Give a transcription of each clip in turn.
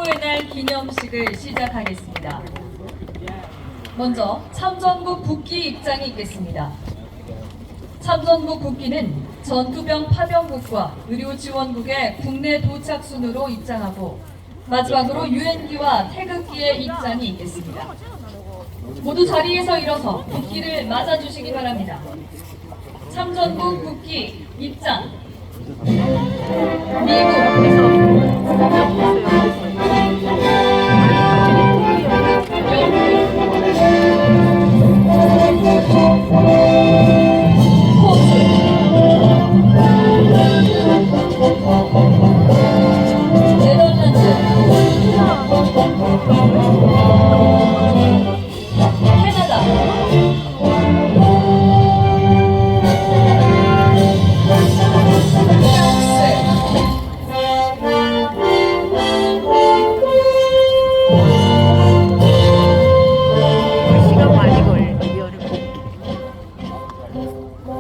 수호의 날 기념식을 시작하겠습니다. 먼저 참전국 국기 입장이 있겠습니다. 참전국 국기는 전투병 파병국과 의료지원국의 국내 도착 순으로 입장하고 마지막으로 유엔기와 태극기의 입장이 있겠습니다. 모두 자리에서 일어서 국기를 맞아주시기 바랍니다. 참전국 국기 입장.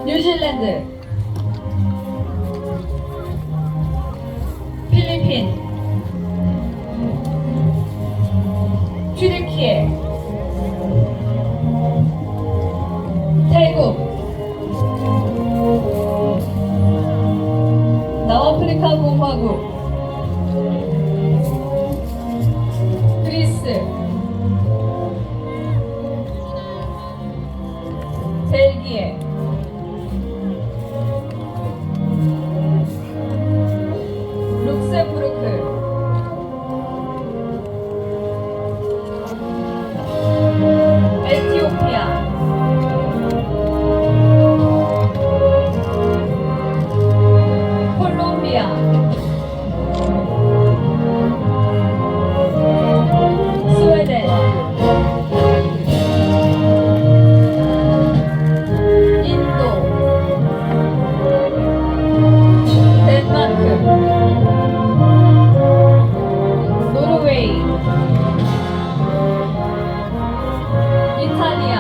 뉴질랜드, 필리핀, 튀르키예, 태국, 남아프리카 공화국, 그리스, 벨기에, 룩셈부르크, 에티오피아, 콜롬비아, 스웨덴, 인도, 덴마크, 노르웨이, 이탈리아,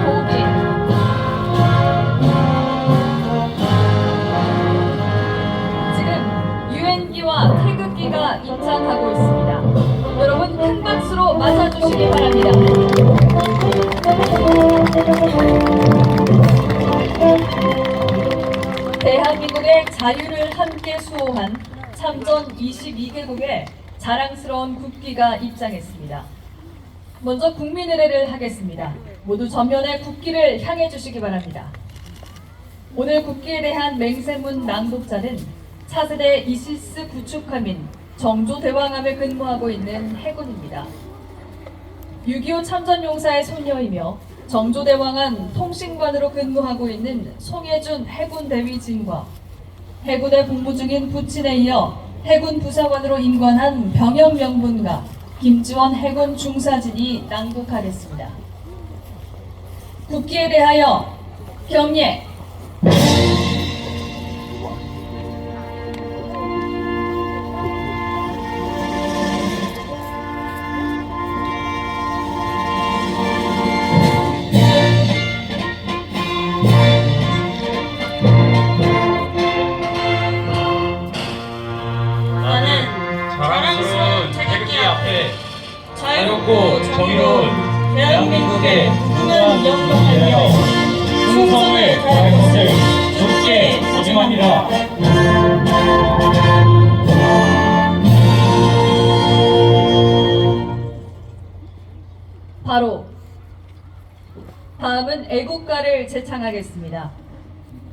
독일, 지금 유엔기와 태극기가 입장하고 있습니다. 여러분 큰 박수로 맞아주시기 바랍니다. 대한민국의 자유를 함께 수호한 참전 22개국의 자랑스러운 국기가 입장했습니다. 먼저 국민의례를 하겠습니다. 모두 전면에 국기를 향해 주시기 바랍니다. 오늘 국기에 대한 맹세문 낭독자는 차세대 이시스 구축함인 정조대왕함에 근무하고 있는 해군입니다. 6.25 참전용사의 손녀이며 정조대왕함 통신관으로 근무하고 있는 송혜준 해군대위진과 해군에 복무 중인 부친에 이어 해군 부사관으로 임관한 병영명분과 김지원 해군 중사진이 낭독하겠습니다. 국기에 대하여 경례. 자랑스러운 태극기 앞에 자유롭고 정의로운 대한민국의 무궁한 영광을 충성을 다할 것을 굳게 다짐합니다. 바로 다음은 애국가를 제창하겠습니다.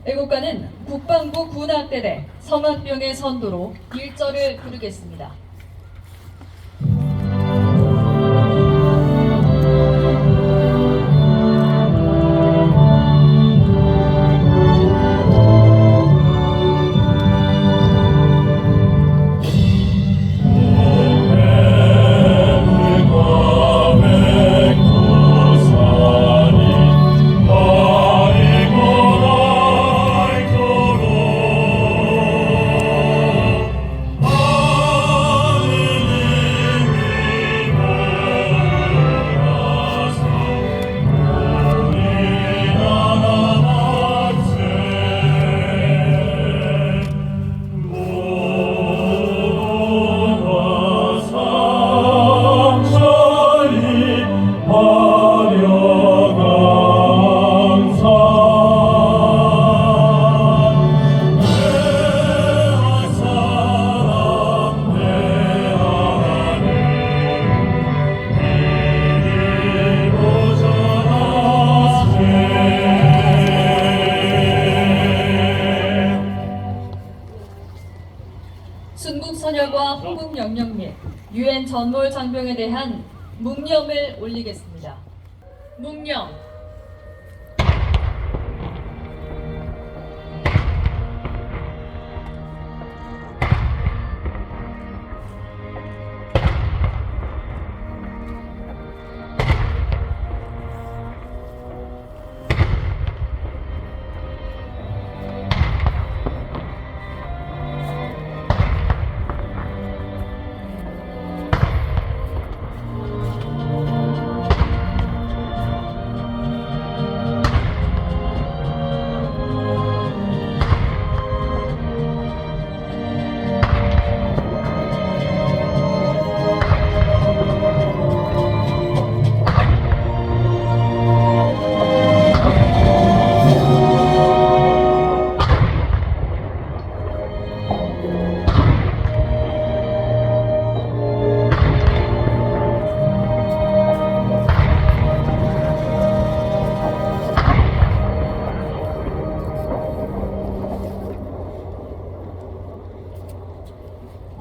애국가는 국방부 군악대대 성악병의 선도로 1절을 부르겠습니다. Oh 순국 선열과 호국 영령 및 유엔 전몰 장병에 대한 묵념을 올리겠습니다. 묵념.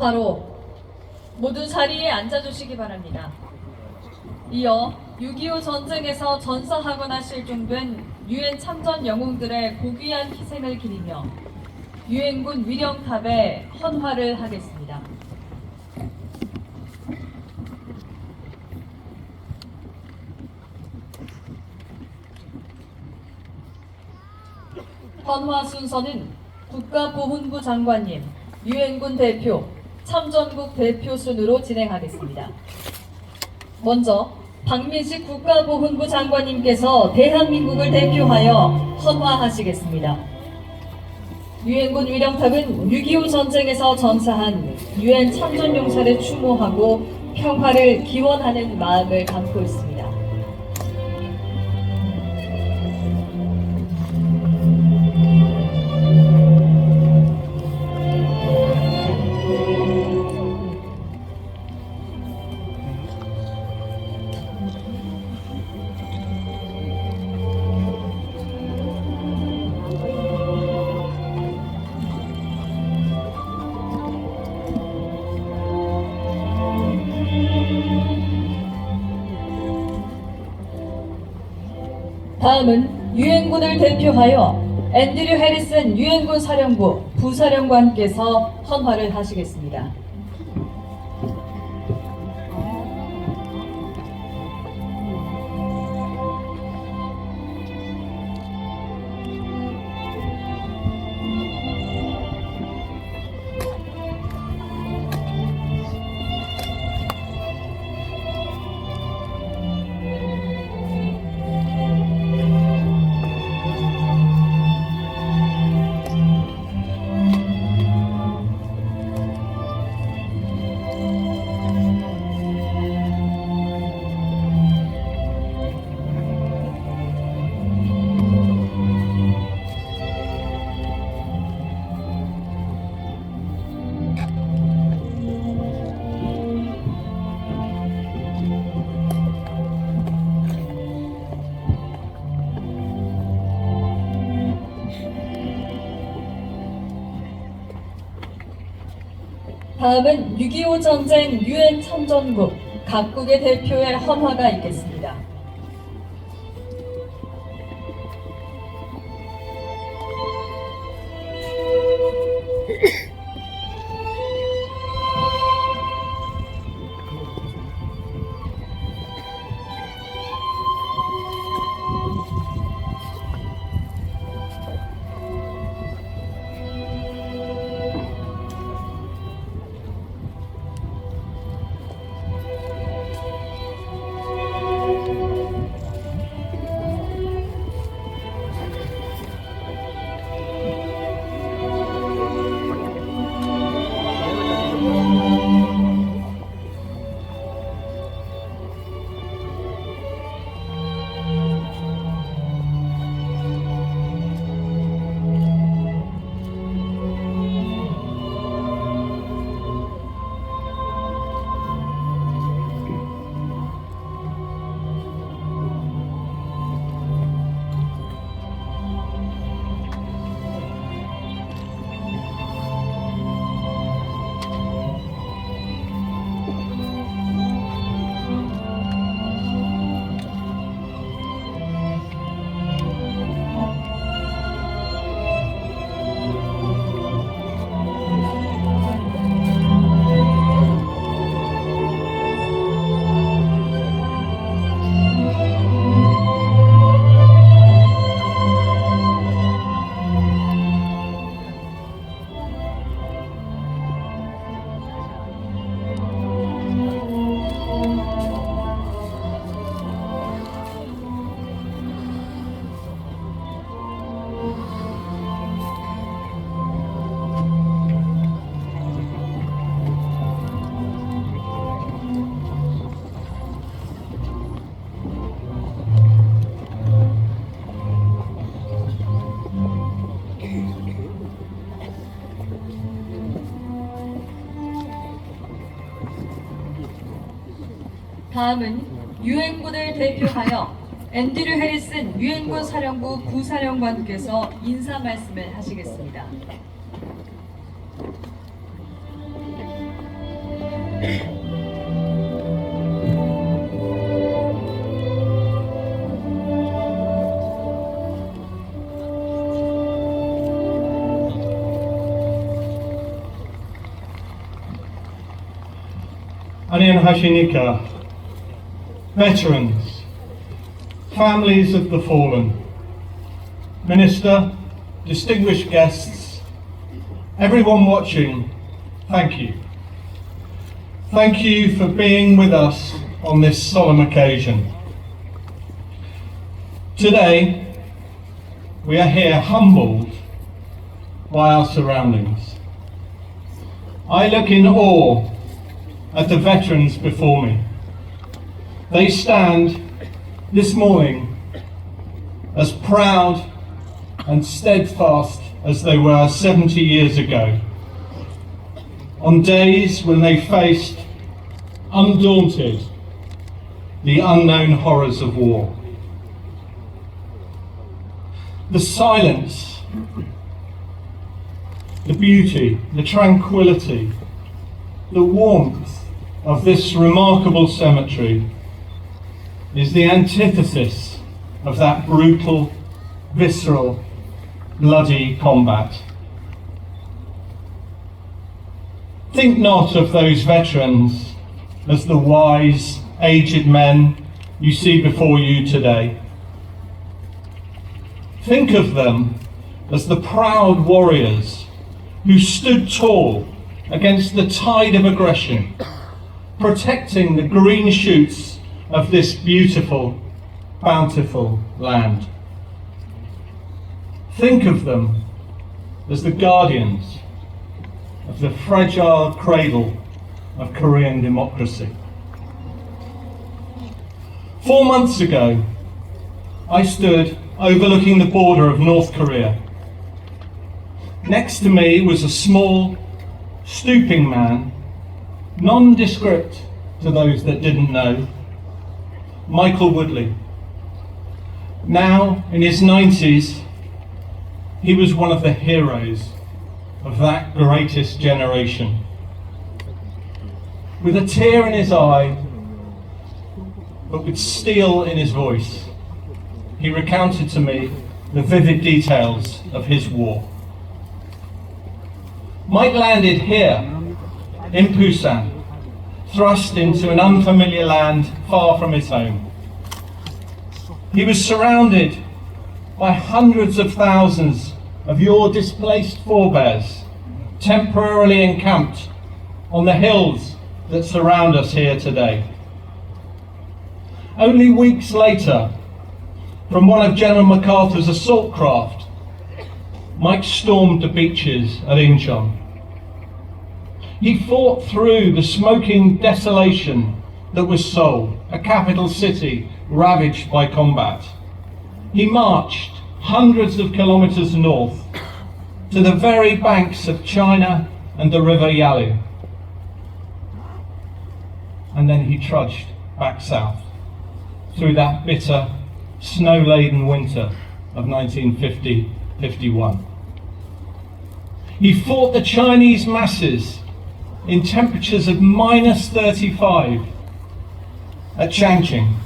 바로 모두 자리에 앉아주시기 바랍니다. 이어 6.25 전쟁에서 전사하거나 실종된 유엔 참전 영웅들의 고귀한 희생을 기리며 유엔군 위령탑에 헌화를 하겠습니다. 헌화 순서는 국가보훈부 장관님, 유엔군 대표, 참전국 대표 순으로 진행하겠습니다. 먼저 박민식 국가보훈부 장관님께서 대한민국을 대표하여 헌화하시겠습니다. 유엔군 위령탑은 6.25 전쟁에서 전사한 유엔 참전용사를 추모하고 평화를 기원하는 마음을 담고 있습니다. 다음은 유엔군을 대표하여 앤드류 해리슨 유엔군 사령부 부사령관께서 헌화를 하시겠습니다. 다음은 6.25 전쟁 유엔 참전국 각국의 대표의 헌화가 있겠습니다. 다음은 유엔군을 대표하여 앤드류 해리슨 유엔군 사령부 부사령관께서 인사 말씀을 하시겠습니다. 안녕하십니까. Veterans, families of the fallen, Minister, distinguished guests, everyone watching, thank you. Thank you for being with us on this solemn occasion. Today, we are here humbled by our surroundings. I look in awe at the veterans before me. They stand this morning as proud and steadfast as they were 70 years ago, on days when they faced, undaunted, the unknown horrors of war. The silence, the beauty, the tranquility, the warmth of this remarkable cemetery is the antithesis of that brutal, visceral, bloody combat. Think not of those veterans as the wise, aged men you see before you today. Think of them as the proud warriors who stood tall against the tide of aggression, protecting the green shoots of this beautiful, bountiful land. Think of them as the guardians of the fragile cradle of Korean democracy. 4 months ago, I stood overlooking the border of North Korea. Next to me was a small, stooping man, nondescript to those that didn't know, Michael Woodley. Now, in his 90s, he was one of the heroes of that greatest generation. With a tear in his eye, but with steel in his voice, he recounted to me the vivid details of his war. Mike landed here, in Busan, thrust into an unfamiliar land far from his home. He was surrounded by hundreds of thousands of your displaced forebears, temporarily encamped on the hills that surround us here today. Only weeks later, from one of General MacArthur's assault craft, Mike stormed the beaches at Incheon. He fought through the smoking desolation that was Seoul, a capital city ravaged by combat. He marched hundreds of kilometers north to the very banks of China and the River Yalu. And then he trudged back south through that bitter, snow-laden winter of 1950-51. He fought the Chinese masses in temperatures of -35 at Changchun.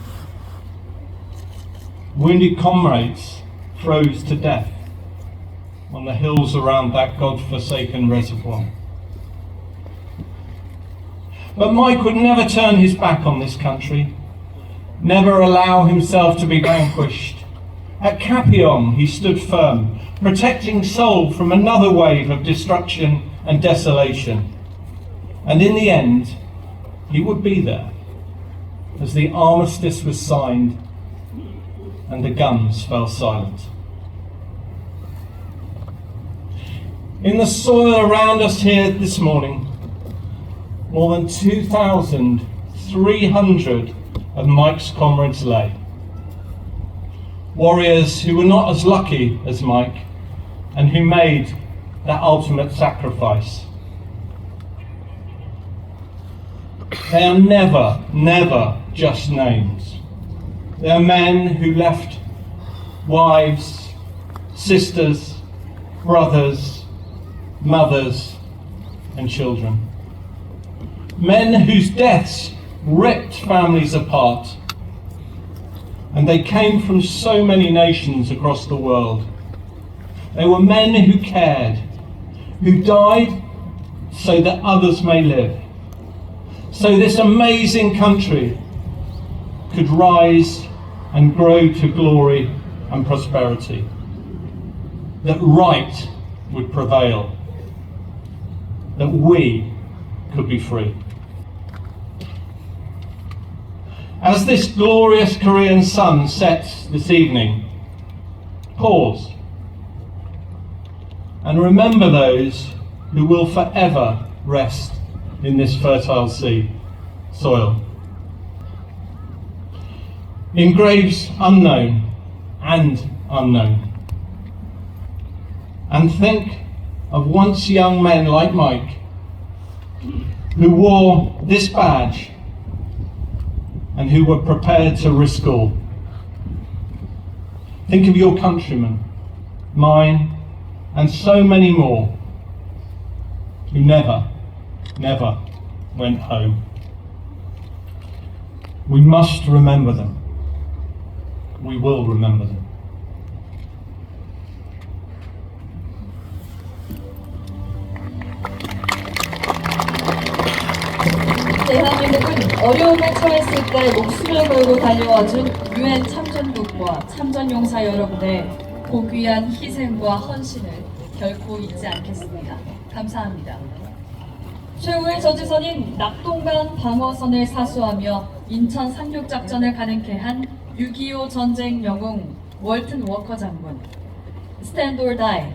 Wounded comrades froze to death on the hills around that God-forsaken reservoir. But Mike would never turn his back on this country, never allow himself to be vanquished. At Kapyeong, he stood firm, protecting Seoul from another wave of destruction and desolation. And in the end, he would be there as the armistice was signed and the guns fell silent. In the soil around us here this morning, more than 2,300 of Mike's comrades lay. Warriors who were not as lucky as Mike and who made that ultimate sacrifice. They are never, never just names. They are men who left wives, sisters, brothers, mothers, and children. Men whose deaths ripped families apart. And they came from so many nations across the world. They were men who cared, who died so that others may live. So this amazing country could rise and grow to glory and prosperity. That right would prevail. That we could be free. As this glorious Korean sun sets this evening, pause and remember those who will forever rest in this fertile soil. In graves unknown and unknown. And think of once young men like Mike who wore this badge and who were prepared to risk all. Think of your countrymen, mine, and so many more who never went home. We must remember them. We will remember them. 대한민국은 어려움에 처했을 때 목숨을 걸고 달려와준 유엔 참전국과 참전용사 여러분의 고귀한 희생과 헌신을 결코 잊지 않겠습니다. 감사합니다. 최후의 저지선인 낙동강 방어선을 사수하며 인천 상륙작전을 가능케 한 6.25 전쟁 영웅 월튼 워커 장군, Stand or Die,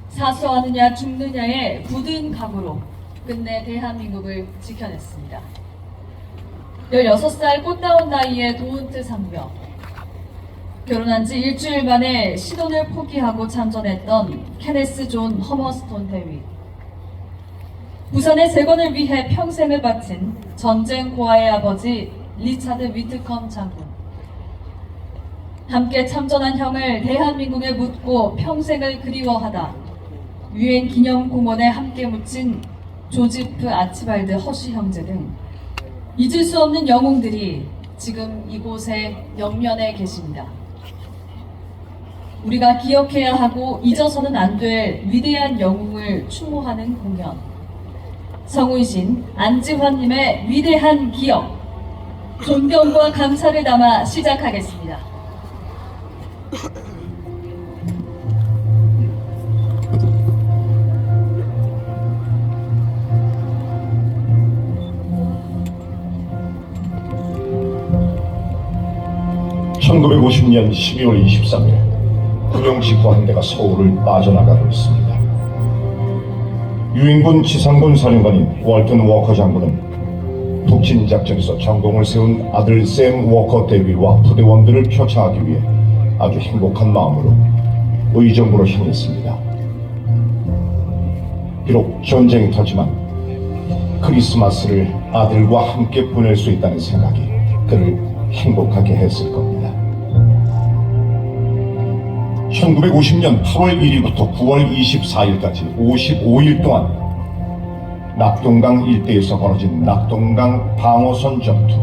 사수하느냐 죽느냐의 굳은 각오로 끝내 대한민국을 지켜냈습니다. 16살 꽃다운 나이에 도운트 상병, 결혼한 지 일주일 만에 신혼을 포기하고 참전했던 케네스 존 허머스톤 대위, 부산의 재건을 위해 평생을 바친 전쟁 고아의 아버지 리차드 위트컴 장군, 함께 참전한 형을 대한민국에 묻고 평생을 그리워하다 유엔 기념공원에 함께 묻힌 조지프 아치발드 허쉬 형제 등 잊을 수 없는 영웅들이 지금 이곳에 영면에 계십니다. 우리가 기억해야 하고 잊어서는 안 될 위대한 영웅을 추모하는 공연, 성우이신 안지환님의 위대한 기억, 존경과 감사를 담아 시작하겠습니다. (1950년 12월 23일) 군용직구 한 대가 서울을 빠져나가고 있습니다. 유엔군 지상군 사령관인 월튼 워커 장군은 북진작전에서 전공을 세운 아들 샘 워커 대위와 부대원들을 표창하기 위해 아주 행복한 마음으로 의정부로 향했습니다. 비록 전쟁터지만 크리스마스를 아들과 함께 보낼 수 있다는 생각이 그를 행복하게 했을 겁니다. 1950년 8월 1일부터 9월 24일까지 55일 동안 낙동강 일대에서 벌어진 낙동강 방어선 전투,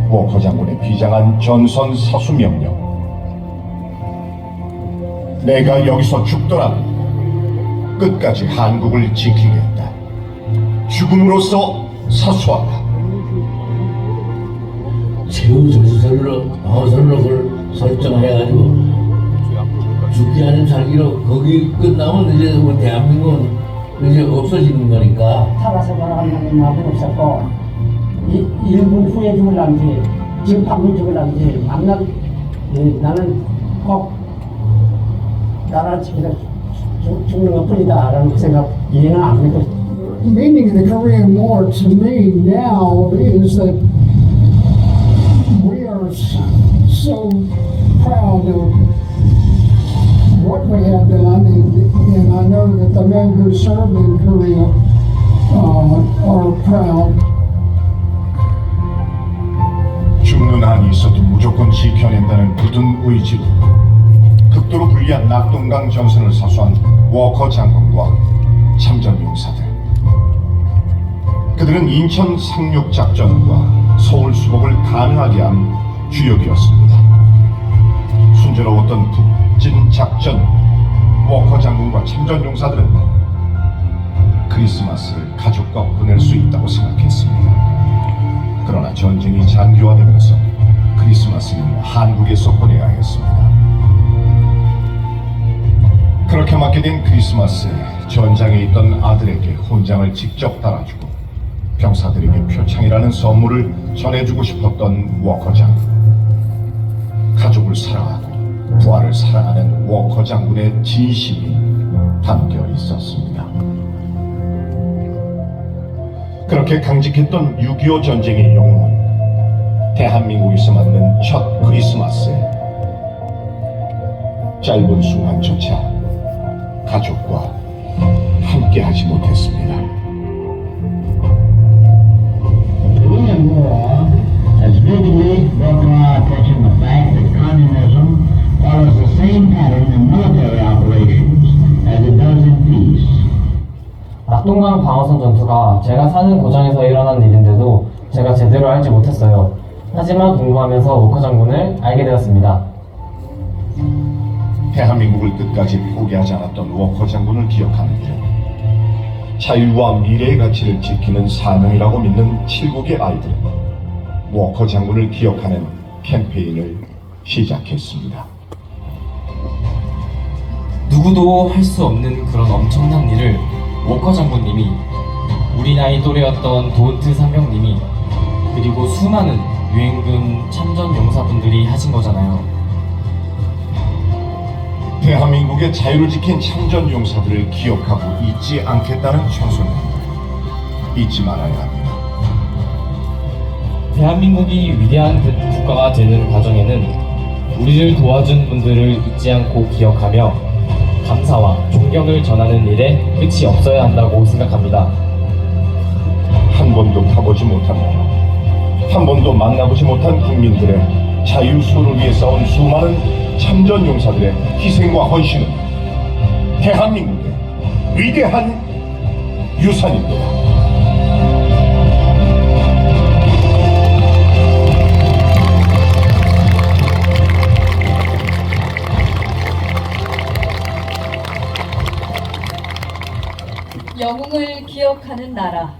워커 장군의 비장한 전선 사수 명령, 내가 여기서 죽더라도 끝까지 한국을 지키겠다, 죽음으로써 사수한다. 최후 저지선으로 방어선으로 그걸 설정해가지고 죽지 않은 살기로 거기 끝나면 이제 뭐 대한민국은 이제 없어지는 거니까. 살아서 돌아가는 마음은 없었고 1분 후에 죽을란지 지금 방금 죽을란지 나는 꼭 나라 지키다 죽는 것뿐이다라는 생각 이해는 안 믿고. The meaning of the Korean War to me now is that we are so proud of what we have done, and I know that the men who served in Korea are proud. 지켜낸다는 굳은 의지로 극도로 불리한 낙동강 전선을 사수한 워커 장군과 참전용사들. 그들은 인천 상륙작전과 서울 수복을 가능하게 한 주역이었습니다. 순조로웠던 북진작전, 워커 장군과 참전용사들은 크리스마스를 가족과 보낼 수 있다고 생각했습니다. 그러나 전쟁이 장기화되면서 크리스마스는 한국에서 보내야 했습니다. 그렇게 맞게 된 크리스마스에 전장에 있던 아들에게 훈장을 직접 달아주고 병사들에게 표창이라는 선물을 전해주고 싶었던 워커 장군. 가족을 사랑하고 부하를 사랑하는 워커 장군의 진심이 담겨 있었습니다. 그렇게 강직했던 6.25 전쟁의 영웅은 대한민국에서 맞는 첫 크리스마스에 짧은 순간조차 가족과 함께하지 못했습니다. Korean War has vividly brought to our attention the fact that communism follows the same pattern in military operations as it does in peace. 낙동강 방어선 전투가 제가 사는 고장에서 일어난 일인데도 제가 제대로 알지 못했어요. 하지만 공부하면서 워커 장군을 알게 되었습니다. 대한민국을 끝까지 포기하지 않았던 워커 장군을 기억하는 일은 자유와 미래의 가치를 지키는 사명이라고 믿는 7국의 아이들은 워커 장군을 기억하는 캠페인을 시작했습니다. 누구도 할 수 없는 그런 엄청난 일을 워커 장군님이, 우리 나이 또래였던 도은트 상병님이, 그리고 수많은 유엔군 참전 용사분들이 하신 거잖아요. 대한민국의 자유를 지킨 참전 용사들을 기억하고 잊지 않겠다는 청소년들, 잊지 말아야 합니다. 대한민국이 위대한 국가가 되는 과정에는 우리를 도와준 분들을 잊지 않고 기억하며 감사와 존경을 전하는 일에 끝이 없어야 한다고 생각합니다. 한 번도 가보지 못한 나라, 한 번도 만나보지 못한 국민들의 자유 수호를 위해 싸운 수많은 참전 용사들의 희생과 헌신은 대한민국의 위대한 유산입니다. 영웅을 기억하는 나라,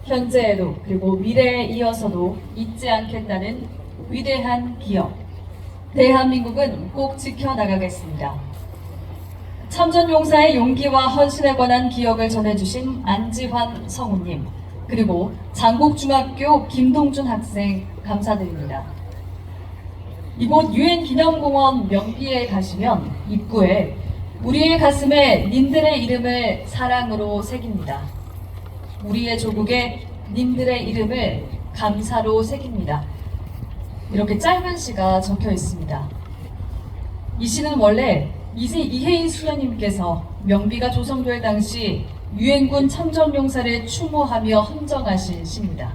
현재에도 그리고 미래에 이어서도 잊지 않겠다는 위대한 기억. 대한민국은 꼭 지켜나가겠습니다. 참전용사의 용기와 헌신에 관한 기억을 전해주신 안지환 성우님, 그리고 장곡중학교 김동준 학생 감사드립니다. 이곳 유엔기념공원 명비에 가시면 입구에 우리의 가슴에 님들의 이름을 사랑으로 새깁니다. 우리의 조국에 님들의 이름을 감사로 새깁니다. 이렇게 짧은 시가 적혀 있습니다. 이 시는 원래 이혜인 수녀님께서 명비가 조성될 당시 유엔군 참전용사를 추모하며 헌정하신 시입니다.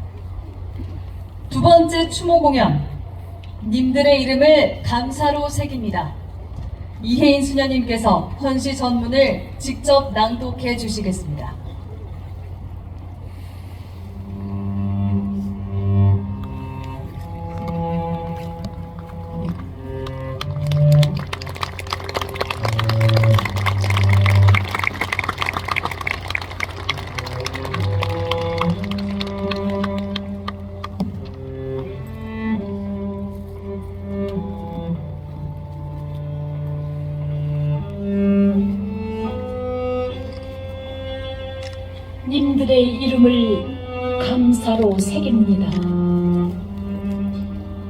두 번째 추모 공연, 님들의 이름을 감사로 새깁니다. 이혜인 수녀님께서 헌시 전문을 직접 낭독해 주시겠습니다. 님들의 이름을 감사로 새깁니다.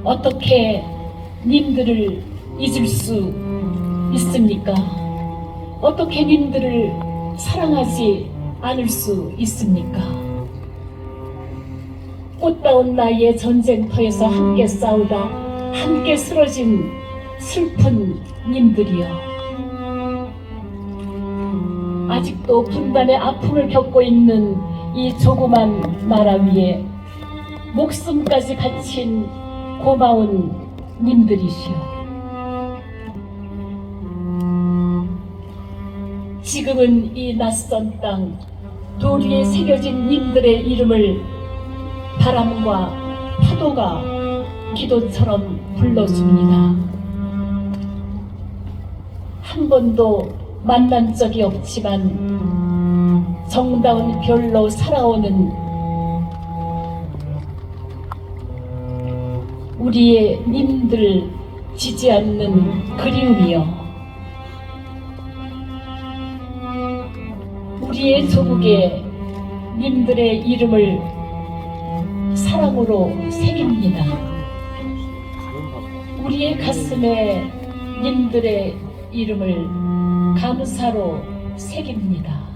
어떻게 님들을 잊을 수 있습니까? 어떻게 님들을 사랑하지 않을 수 있습니까? 꽃다운 나이의 전쟁터에서 함께 싸우다 함께 쓰러진 슬픈 님들이여, 아직도 분단의 아픔을 겪고 있는 이 조그만 나라 위에 목숨까지 바친 고마운 님들이시여. 지금은 이 낯선 땅 돌 위에 새겨진 님들의 이름을 바람과 파도가 기도처럼 불러줍니다. 한 번도 만난 적이 없지만 정다운 별로 살아오는 우리의 님들 지지 않는 그리움이여. 우리의 조국에 님들의 이름을 사랑으로 새깁니다. 우리의 가슴에 님들의 이름을 감사로 새깁니다.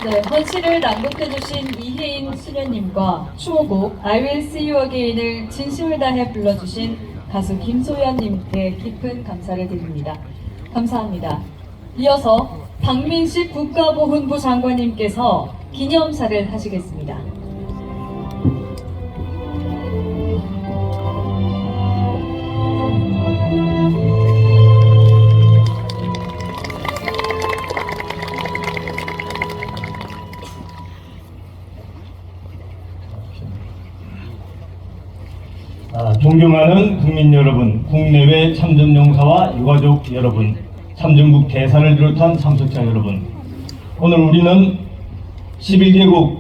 네, 헌시를 낭독해주신 이혜인 수녀님과 추모곡 I Will See You Again을 진심을 다해 불러주신 가수 김소연님께 깊은 감사를 드립니다. 감사합니다. 이어서 박민식 국가보훈부 장관님께서 기념사를 하시겠습니다. 존경하는 국민 여러분, 국내외 참전용사와 유가족 여러분, 참전국 대사를 비롯한 참석자 여러분, 오늘 우리는 11개국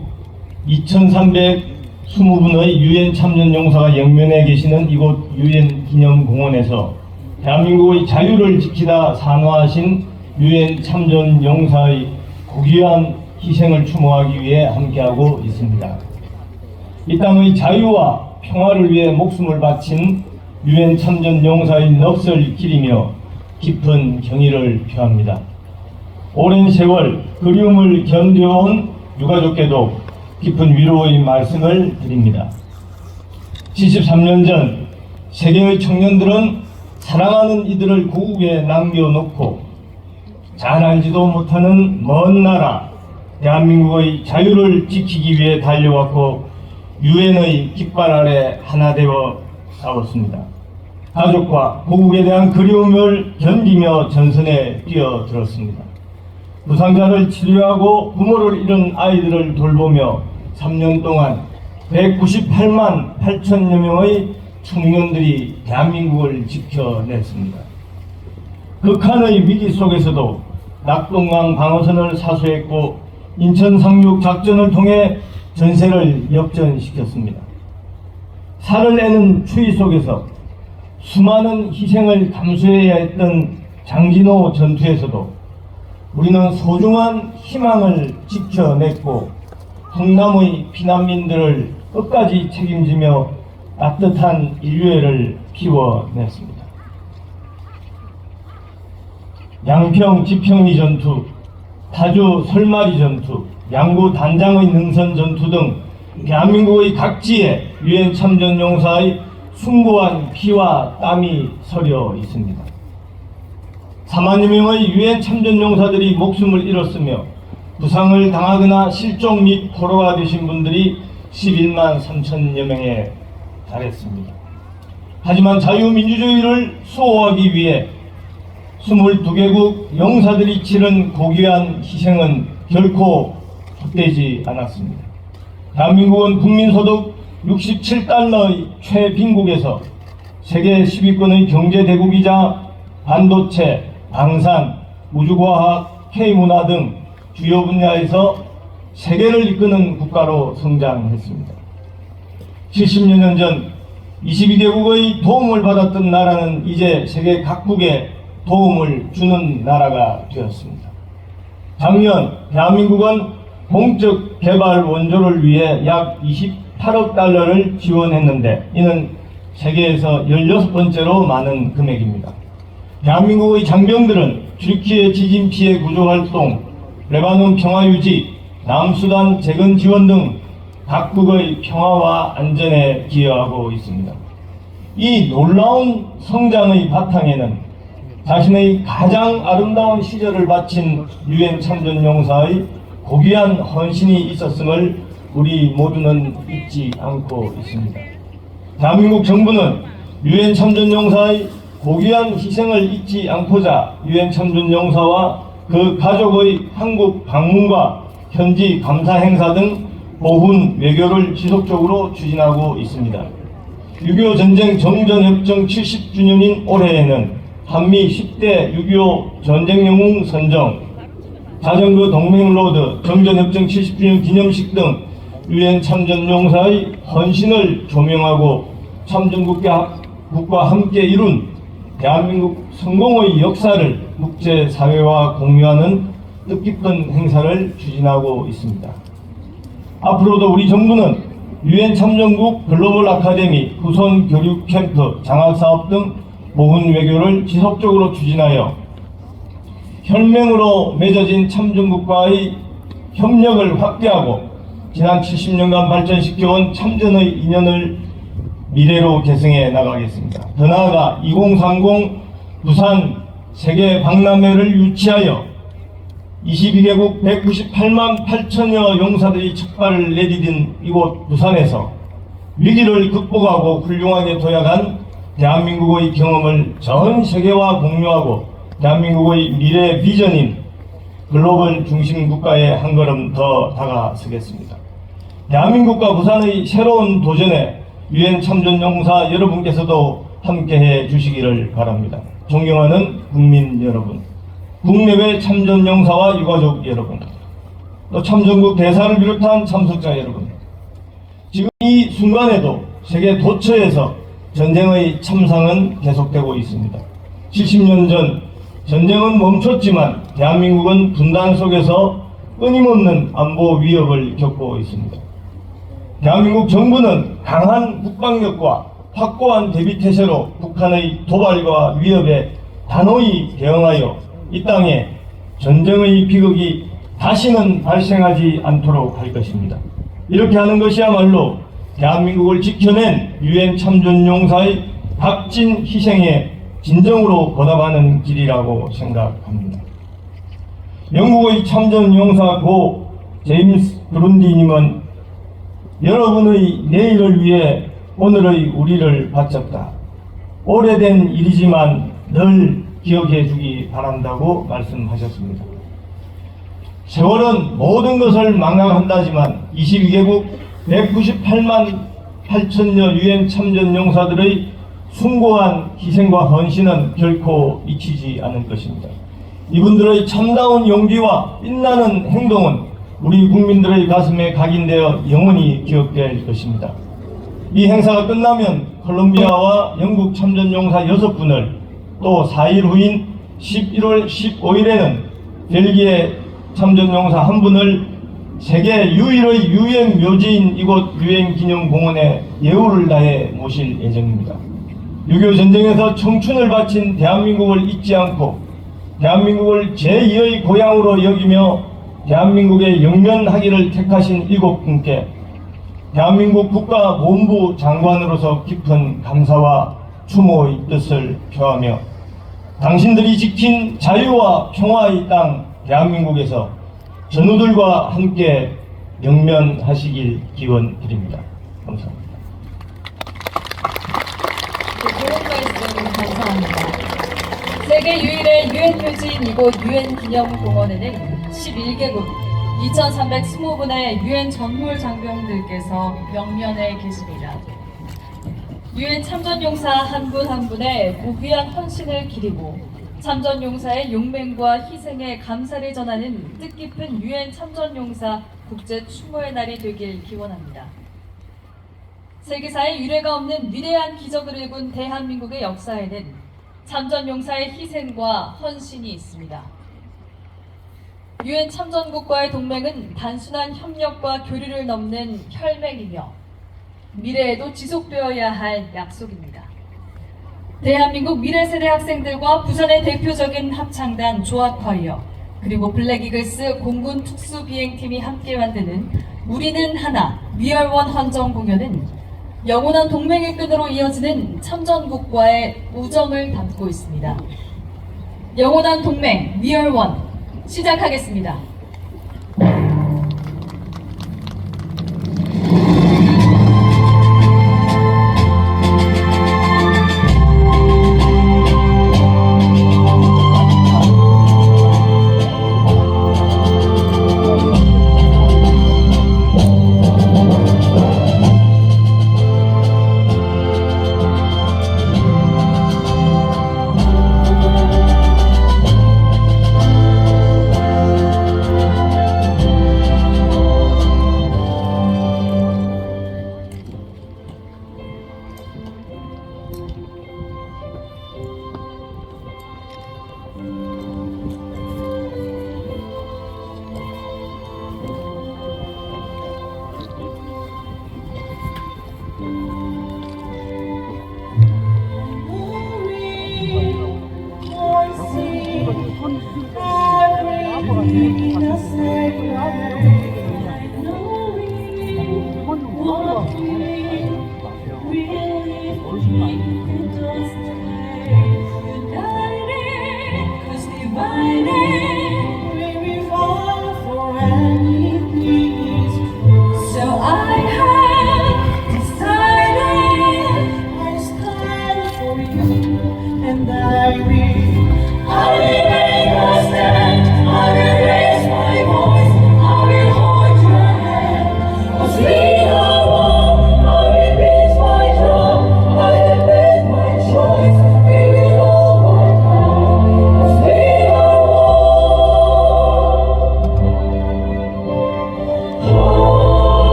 2320분의 유엔 참전용사가 영면에 계시는 이곳 유엔 기념공원에서 대한민국의 자유를 지키다 산화하신 유엔 참전용사의 고귀한 희생을 추모하기 위해 함께하고 있습니다. 이 땅의 자유와 평화를 위해 목숨을 바친 유엔 참전용사의 넋을 기리며 깊은 경의를 표합니다. 오랜 세월 그리움을 견뎌온 유가족께도 깊은 위로의 말씀을 드립니다. 73년 전 세계의 청년들은 사랑하는 이들을 고국에 남겨놓고 잘 알지도 못하는 먼 나라 대한민국의 자유를 지키기 위해 달려왔고 유엔의 깃발 아래 하나 되어 싸웠습니다. 가족과 고국에 대한 그리움을 견디며 전선에 뛰어들었습니다. 부상자를 치료하고 부모를 잃은 아이들을 돌보며 3년 동안 198만 8천여 명의 청년들이 대한민국을 지켜냈습니다. 극한의 위기 속에서도 낙동강 방어선을 사수했고 인천 상륙 작전을 통해 전세를 역전시켰습니다. 살을 내는 추위 속에서 수많은 희생을 감수해야 했던 장진호 전투에서도 우리는 소중한 희망을 지켜냈고 흥남의 피난민들을 끝까지 책임지며 따뜻한 인류애를 키워냈습니다. 양평 지평리 전투, 타주 설마리 전투, 양구 단장의 능선 전투 등 대한민국의 각지에 유엔 참전용사의 숭고한 피와 땀이 서려 있습니다. 4만여 명의 유엔 참전용사들이 목숨을 잃었으며 부상을 당하거나 실종 및 포로가 되신 분들이 11만 3천여 명에 달했습니다. 하지만 자유민주주의를 수호하기 위해 22개국 용사들이 치른 고귀한 희생은 결코 헛되지 않았습니다. 대한민국은 국민소득 67달러의 최빈국에서 세계 10위권의 경제대국이자 반도체, 방산, 우주과학, K문화 등 주요 분야에서 세계를 이끄는 국가로 성장했습니다. 70여 년 전 22개국의 도움을 받았던 나라는 이제 세계 각국에 도움을 주는 나라가 되었습니다. 작년 대한민국은 공적 개발 원조를 위해 약 28억 달러를 지원했는데 이는 세계에서 16번째로 많은 금액입니다. 대한민국의 장병들은 튀르키예 지진 피해 구조 활동, 레바논 평화 유지, 남수단 재건 지원 등 각국의 평화와 안전에 기여하고 있습니다. 이 놀라운 성장의 바탕에는 자신의 가장 아름다운 시절을 바친 유엔 참전용사의 고귀한 헌신이 있었음을 우리 모두는 잊지 않고 있습니다. 대한민국 정부는 유엔 참전용사의 고귀한 희생을 잊지 않고자 유엔 참전용사와 그 가족의 한국 방문과 현지 감사 행사 등 보훈 외교를 지속적으로 추진하고 있습니다. 6.25 전쟁 정전협정 70주년인 올해에는 한미 10대 6.25 전쟁 영웅 선정, 자전거 동맹로드, 정전협정 70주년 기념식 등 유엔 참전용사의 헌신을 조명하고 참전국과 함께 이룬 대한민국 성공의 역사를 국제사회와 공유하는 뜻깊은 행사를 추진하고 있습니다. 앞으로도 우리 정부는 유엔 참전국 글로벌 아카데미, 후손 교육 캠프, 장학사업 등 보훈 외교를 지속적으로 추진하여 혈맹으로 맺어진 참전국과의 협력을 확대하고 지난 70년간 발전시켜온 참전의 인연을 미래로 계승해 나가겠습니다. 더 나아가 2030 부산 세계 박람회를 유치하여 22개국 198만 8천여 용사들이 척발을 내디딘 이곳 부산에서 위기를 극복하고 훌륭하게 도약한 대한민국의 경험을 전 세계와 공유하고 대한민국의 미래 비전인 글로벌 중심 국가에 한 걸음 더 다가서겠습니다. 대한민국과 부산의 새로운 도전에 유엔 참전용사 여러분께서도 함께해 주시기를 바랍니다. 존경하는 국민 여러분, 국내외 참전용사와 유가족 여러분, 또 참전국 대사를 비롯한 참석자 여러분, 지금 이 순간에도 세계 도처에서 전쟁의 참상은 계속되고 있습니다. 70년 전 전쟁은 멈췄지만 대한민국은 분단 속에서 끊임없는 안보 위협을 겪고 있습니다. 대한민국 정부는 강한 국방력과 확고한 대비태세로 북한의 도발과 위협에 단호히 대응하여 이 땅에 전쟁의 비극이 다시는 발생하지 않도록 할 것입니다. 이렇게 하는 것이야말로 대한민국을 지켜낸 유엔 참전용사의 값진 희생에 진정으로 보답하는 길이라고 생각합니다. 영국의 참전용사 고 제임스 브룬디님은 여러분의 내일을 위해 오늘의 우리를 바쳤다. 오래된 일이지만 늘 기억해 주기 바란다고 말씀하셨습니다. 세월은 모든 것을 망각한다지만 22개국 198만 8천여 유엔 참전용사들의 숭고한 희생과 헌신은 결코 잊히지 않을 것입니다. 이분들의 참다운 용기와 빛나는 행동은 우리 국민들의 가슴에 각인되어 영원히 기억될 것입니다. 이 행사가 끝나면 콜롬비아와 영국 참전용사 6분을 또 4일 후인 11월 15일에는 벨기에 참전용사 1분을 세계 유일의 유엔 묘지인 이곳 유엔 기념공원에 예우를 다해 모실 예정입니다. 6.25 전쟁에서 청춘을 바친 대한민국을 잊지 않고 대한민국을 제2의 고향으로 여기며 대한민국의 영면하기를 택하신 7분께 대한민국 국가본부 장관으로서 깊은 감사와 추모의 뜻을 표하며 당신들이 지킨 자유와 평화의 땅 대한민국에서 전우들과 함께 영면하시길 기원드립니다. 감사합니다. 좋은 말씀 감사합니다. 세계 유일의 유엔 묘지인 이곳 유엔 기념공원에는 11개국 2320분의 유엔 전몰 장병들께서 명면해 계십니다. 유엔 참전용사 한 분 한 분의 무기한 헌신을 기리고 참전용사의 용맹과 희생에 감사를 전하는 뜻깊은 유엔 참전용사 국제 추모의 날이 되길 기원합니다. 세계사에 유례가 없는 위대한 기적을 일군 대한민국의 역사에는 참전용사의 희생과 헌신이 있습니다. 유엔 참전국과의 동맹은 단순한 협력과 교류를 넘는 혈맹이며 미래에도 지속되어야 할 약속입니다. 대한민국 미래세대 학생들과 부산의 대표적인 합창단 조합과이어 그리고 블랙이글스 공군 특수비행팀이 함께 만드는 우리는 하나 위얼원 헌정 공연은 영원한 동맹의 끈으로 이어지는 참전국과의 우정을 담고 있습니다. 영원한 동맹 위얼원 시작하겠습니다.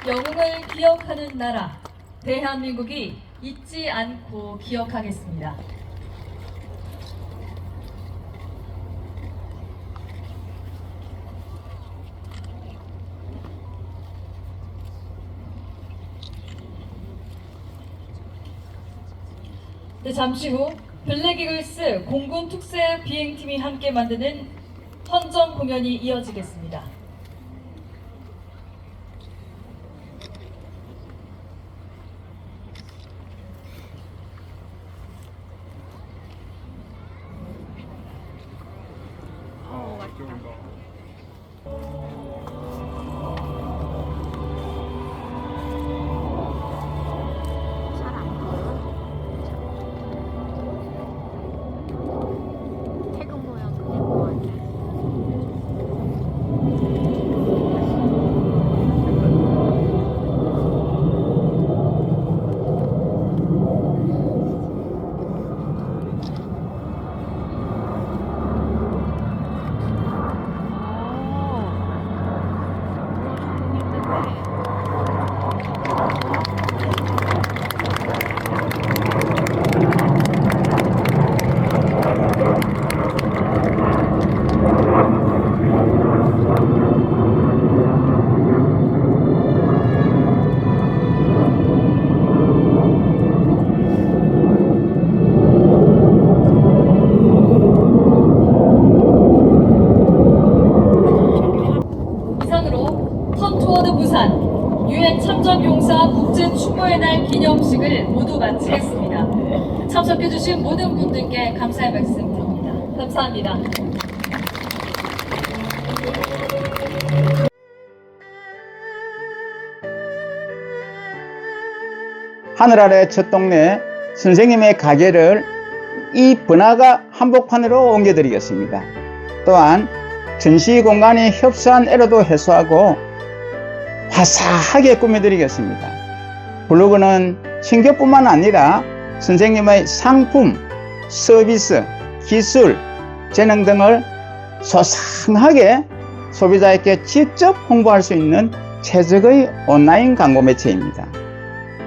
영웅을 기억하는 나라, 대한민국이 잊지 않고 기억하겠습니다. 네, 잠시 후 블랙이글스 공군 특세 비행팀이 함께 만드는 헌정 공연이 이어지겠습니다. 추모의 날 기념식을 모두 마치겠습니다. 참석해주신 모든 분들께 감사의 말씀 드립니다. 감사합니다. 하늘 아래 첫 동네 선생님의 가게를 이 번화가 한복판으로 옮겨드리겠습니다. 또한 전시 공간이 협소한 애로도 해소하고 화사하게 꾸며드리겠습니다. 블로그는 신규뿐만 아니라 선생님의 상품, 서비스, 기술, 재능 등을 소상하게 소비자에게 직접 홍보할 수 있는 최적의 온라인 광고 매체입니다.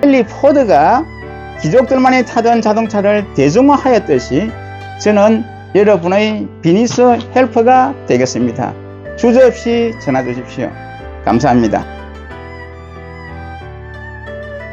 헨리 포드가 귀족들만이 타던 자동차를 대중화하였듯이 저는 여러분의 비즈니스 헬퍼가 되겠습니다. 주저없이 전화 주십시오. 감사합니다.